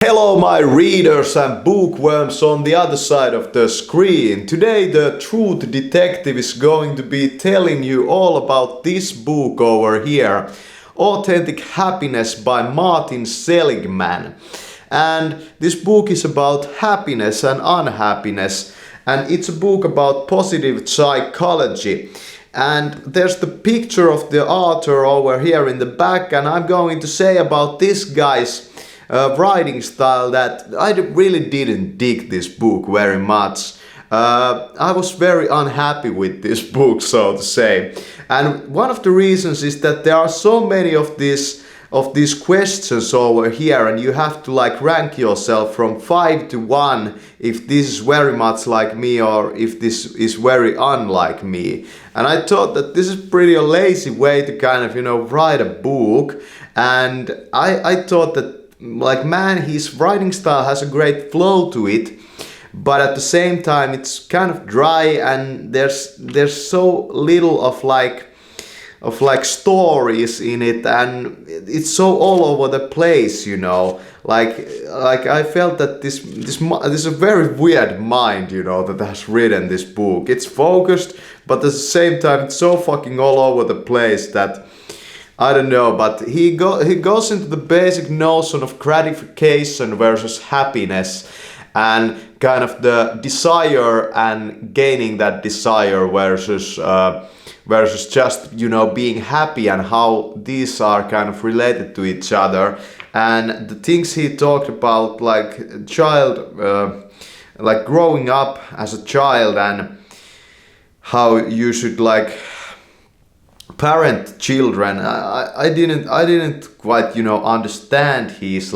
Hello my readers and bookworms on the other side of the screen. Today the truth detective is going to be telling you all about this book over here, Authentic Happiness by Martin Seligman. And this book is about happiness and unhappiness, and it's a book about positive psychology. And there's the picture of the author over here in the back, and I'm going to say about this guy's writing style that I really didn't dig this book very much. I was very unhappy with this book, so to say. And one of the reasons is that there are so many of these questions over here, and you have to like rank yourself from 5 to 1 if this is very much like me or if this is very unlike me. And I thought that this is pretty a lazy way to kind of, write a book. And I thought that his writing style has a great flow to it, but at the same time it's kind of dry, and there's so little of stories in it, and it's so all over the place, like I felt that this is a very weird mind, that has written this book. It's focused, but at the same time it's so fucking all over the place that I don't know, but he goes into the basic notion of gratification versus happiness, and kind of the desire and gaining that desire versus just being happy, and how these are kind of related to each other. And the things he talked about, like growing up as a child, and how you should parent children. I didn't quite understand his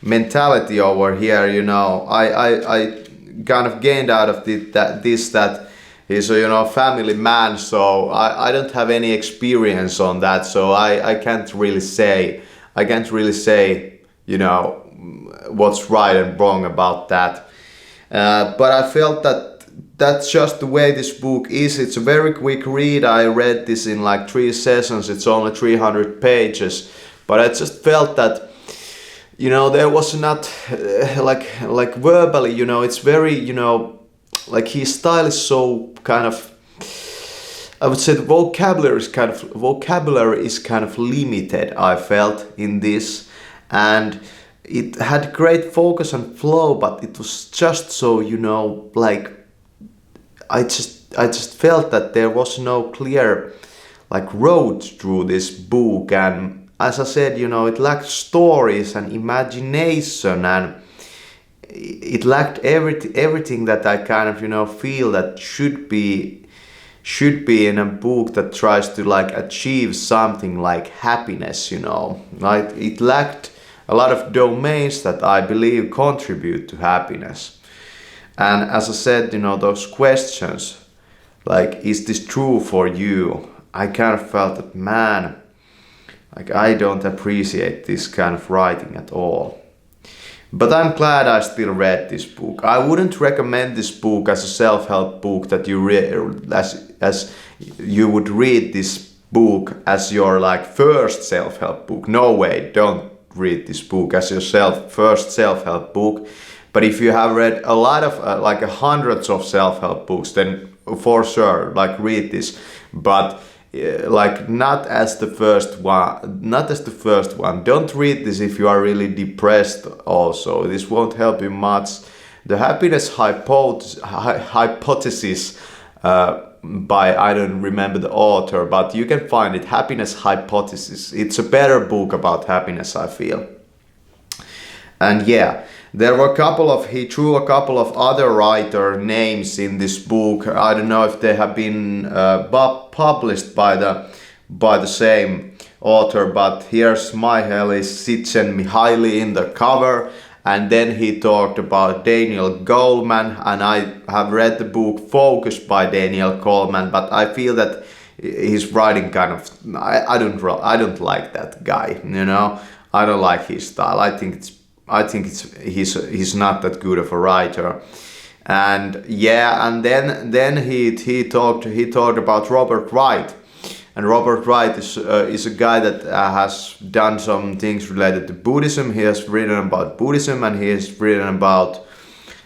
mentality over here. I kind of gained out of that he's a family man, so I don't have any experience on that, so I can't really say what's right and wrong about that. But I felt that that's just the way this book is. It's a very quick read. I read this in 3 sessions. It's only 300 pages, but I just felt that there was not verbally, it's very his style is so kind of, I would say the vocabulary is kind of limited, I felt, in this. And it had great focus and flow, but it was just so I just felt that there was no clear road through this book. And as I said, it lacked stories and imagination, and it lacked everything that I kind of feel that should be in a book that tries to achieve something like happiness. It lacked a lot of domains that I believe contribute to happiness. And as I said, those questions, is this true for you? I kind of felt that, man, I don't appreciate this kind of writing at all. But I'm glad I still read this book. I wouldn't recommend this book as a self-help book that you read, as you would read this book as your first self-help book. No way, don't read this book as your first self-help book. But if you have read a lot of hundreds of self-help books, then for sure read this, but not as the first one. Don't read this if you are really depressed also. This won't help you much. The happiness hypothesis by, I don't remember the author, but you can find it, Happiness Hypothesis. It's a better book about happiness, I feel. And yeah, there were he threw a couple of other writer names in this book. I don't know if they have been published by the same author, but here's Mihaly Csikszentmihalyi in the cover. And then he talked about Daniel Goleman, and I have read the book Focus by Daniel Goleman, but I feel that his writing kind of, I don't like that guy, I don't like his style. I think he's not that good of a writer. And yeah, and then he talked about Robert Wright, And Robert Wright is a guy that has done some things related to Buddhism. He has written about Buddhism, and he has written about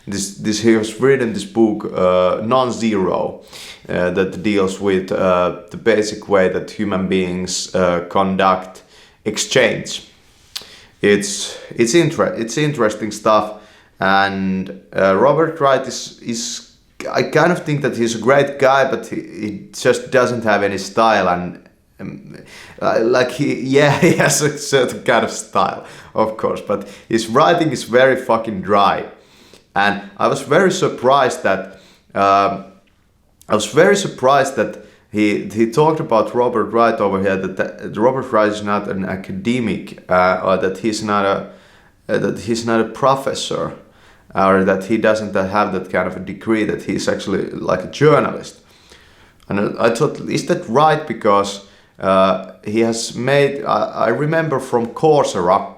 he has written this book, Non-Zero, that deals with the basic way that human beings conduct exchange. It's interesting stuff, and Robert Wright is I kind of think that he's a great guy, but he just doesn't have any style, and he has a certain kind of style, of course, but his writing is very fucking dry, and I was very surprised that he talked about Robert Wright over here, that Robert Wright is not an academic, or that he's not a professor, or that he doesn't have that kind of a degree, that he's actually like a journalist. And I thought, is that right? Because he has made, I remember from Coursera,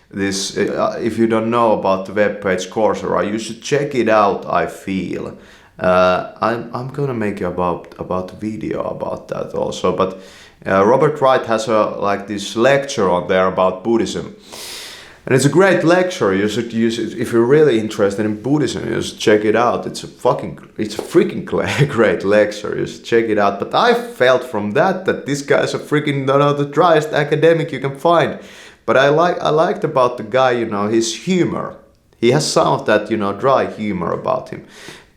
this, if you don't know about the webpage Coursera, you should check it out, I feel. I'm gonna make about a video about that also, but Robert Wright has this lecture on there about Buddhism. And it's a great lecture. You should use it if you're really interested in Buddhism. You should check it out. It's a freaking great lecture. You should check it out. But I felt from that this guy's a freaking the driest academic you can find. But I liked about the guy, his humor. He has some of that, dry humor about him.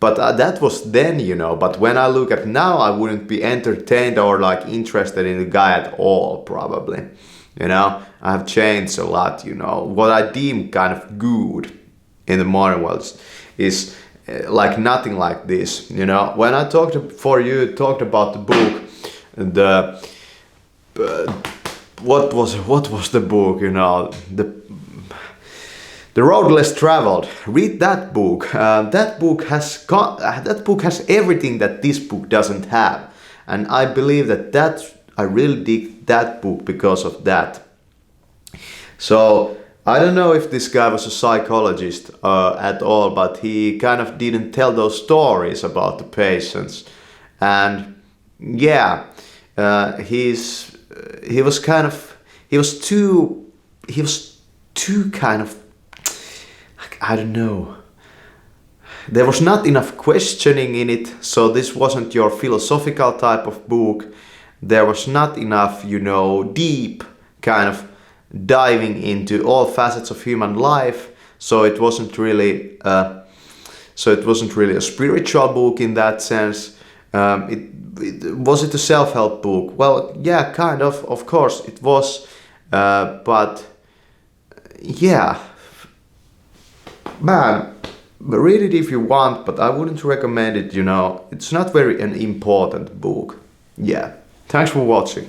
But that was then, But when I look at now, I wouldn't be entertained or interested in the guy at all, probably. I have changed a lot, What I deem kind of good in the modern world is nothing like this, When I talked about the book, what was the book, The Road Less Traveled. Read that book. That book has everything that this book doesn't have, and I believe that I really dig that book because of that. So I don't know if this guy was a psychologist at all, but he kind of didn't tell those stories about the patients, and he was too kind of, I don't know. There was not enough questioning in it, so this wasn't your philosophical type of book. There was not enough, deep kind of diving into all facets of human life. So it wasn't really a spiritual book in that sense. Was it a self-help book? Well, yeah, kind of course it was. But yeah, man, read it if you want, but I wouldn't recommend it, It's not very an important book. Yeah. Thanks for watching.